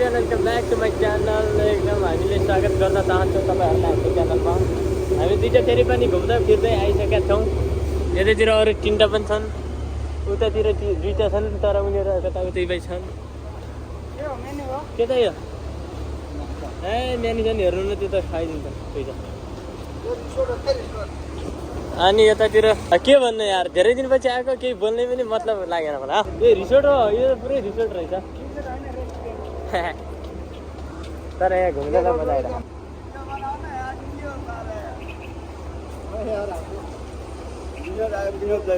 Everyone welcome back to my channel. एकदम हामीले स्वागत गर्न चाहन्छौँ तपाईँहरूलाई हाम्रो च्यानलमा। हामी दुईटा फेरि पनि घुम्दै फिर्दै आइसकेका छौँ। यतातिर अरू तिनवटा पनि छन्, उतातिर दुईवटा छन्, तर उनीहरू यताउतै छन्। के त यो ए मेनु छ नि, हेर्नु न, त्यो त खाइदिन्छ पैसा। अनि यतातिर के भन्नु यार, धेरै दिनपछि आएको, केही बोल्नै पनि मतलब लागेन होला। ए रिसोर्ट हो यो, पुरै रिसोर्ट रहेछ। तर यहाँ घुम्दैन मजा आएर।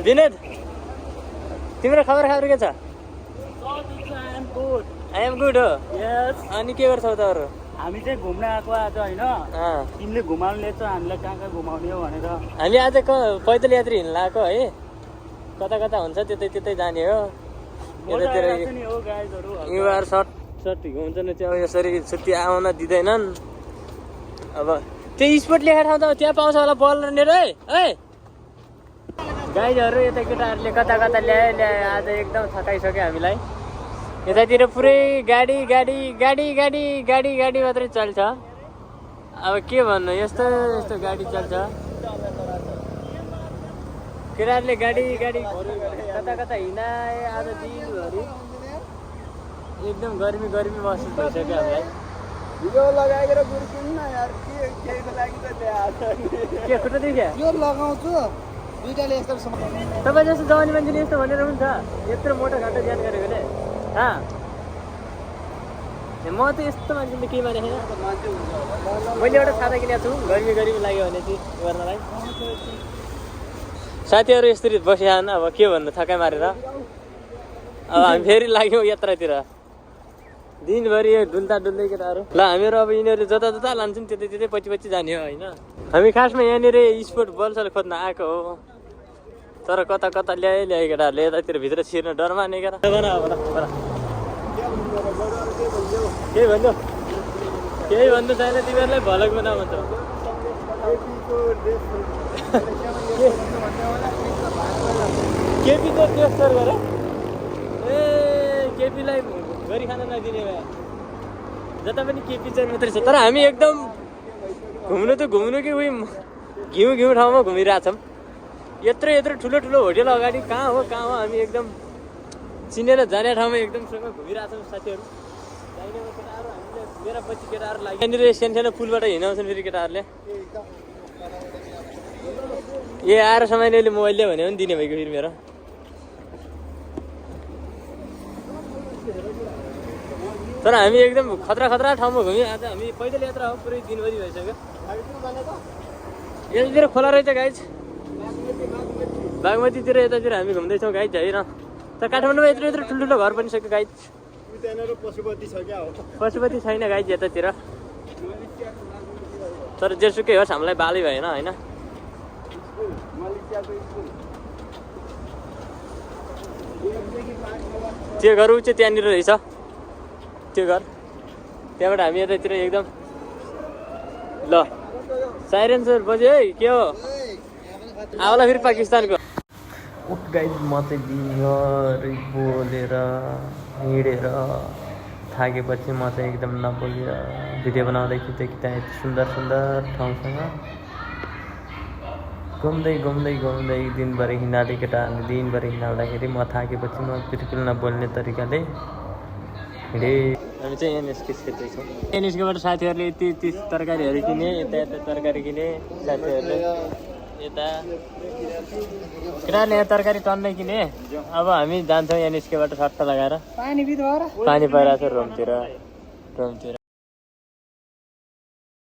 विनोद, तिम्रो खबर के छ? आई एम गुड हो। अनि के गर्छौ त अरू? हामी चाहिँ घुम्न आएको आज होइन, तिमीले घुमाउनु ल्याउँछ, हामीलाई कहाँ कहाँ घुमाउने हो भनेर। हामी आज पैदल यात्री हिँड्न आएको है, कता कता हुन्छ त्यतै जाने हो। यतातिर युवाहरू सर्ट हुन्छ नि, त्यो यसरी छुट्टी आउन दिँदैनन्। अब त्यो स्पोर्ट लेखेर ठाउँ त त्यहाँ पाउँछ होला बल रहेर है। गाइजहरू यता केटाहरूले कता कता ल्याए आज एकदम थकाइसक्यो हामीलाई। यतातिर पुरै गाडी मात्रै चल्छ। अब के भन्नु, यस्तो गाडी चल्छ। केटाहरूले गाडी कता कता हिँडाए आज दिनभरि। एकदम गर्मी महसुस भइसक्यो हामीलाई। के खुट्टा देखिया यो लगाउँछु दुईटाले यस्तो तपाईँ जस्तो जवानी मान्छेले यस्तो भनेर हुन्छ, यत्रो मोटो घाटो ज्यान गरेकोले। म त यस्तो मान्छेले केही मानेको छैन। मैले एउटा छाता किनेको छु, गर्मी लाग्यो भने चाहिँ गर्नलाई। साथीहरू यस्तरी बसिहाल्नु, अब के भन्नु, थकाइ मारेर। अब हामी फेरि लाग्यौँ यात्रातिर, दिनभरि डुल्दै केटाहरू। ल हामीहरू अब यिनीहरू जता लान्छौँ त्यतै पछि जाने हो होइन। हामी खासमा यहाँनिर स्पोर्ट बलसल खोज्न आएको हो, तर कता ल्याए केटाहरूले। यतातिर भित्र छिर्न डर माने केटा। केही भन्नु छैन, तिमीहरूलाई भलक बना भन्छ। केपीको टेस्टर गर ए, केपीलाई गरी खान नदिने भए जता पनि केपी चाहिँ मात्रै छ। तर हामी एकदम घुम्नु कि उही घिउ ठाउँमा घुमिरहेछौँ। यत्रो ठुलो होटेल अगाडि कहाँ हो हामी एकदम चिनेर जाने ठाउँमा एकदमसँग घुमिरहेछौँ साथीहरू। मेरा पछि केटाहरू लाग्यो यहाँनिर सानो पुलबाट हिँडाउँछन् फेरि केटाहरूले। ए आएर सामान्यले मोबाइल ल्यायो भने पनि दिने भइगयो फेरि मेरो। तर हामी एकदम खतरा ठाउँमा घुम्यौँ आज। हामी पैदल यात्रा हो, पुरै दिनभरि भइसक्यो। यतातिर खोला रहेछ गाइज, बागमतीतिर। यतातिर हामी घुम्दैछौँ गाइज होइन। तर काठमाडौँमा यत्रो ठुल्ठुलो घर पनि सक्यो गाइज। पशुपति छैन गाइज यतातिर। तर जेसुकै होस् हामीलाई बालै भएन होइन। त्यो घर ऊ चाहिँ त्यहाँनिर रहेछ, त्यो घर। त्यहाँबाट हामी यतातिर एकदम। ल साइरेन सर बज्यो है, के हो आउला फेरि पाकिस्तानको। गाइज म चाहिँ दिनभरि बोलेर हिँडेर थाकेपछि म चाहिँ एकदम नबोलेर भिडियो बनाउँदै खिच्दै यति सुन्दर ठाउँसँग घुम्दै दिनभरि हिँडाले केटाहरूले। दिनभरि हिँड्दाखेरि म थाकेपछि म बिल्कुल नबोल्ने तरिकाले हिँडेँ। हामी चाहिँ एनएसके खेल्दैछौँ। एनएसकेबाट साथीहरूले यति तरकारीहरू किने, यता तरकारी किने साथीहरूले। यता केटाहरूले यहाँ तरकारी टन्नै किने। अब हामी जान्छौँ एनएसकेबाट सट्टा लगाएर। पानी परिरहेको छ रुमतिर।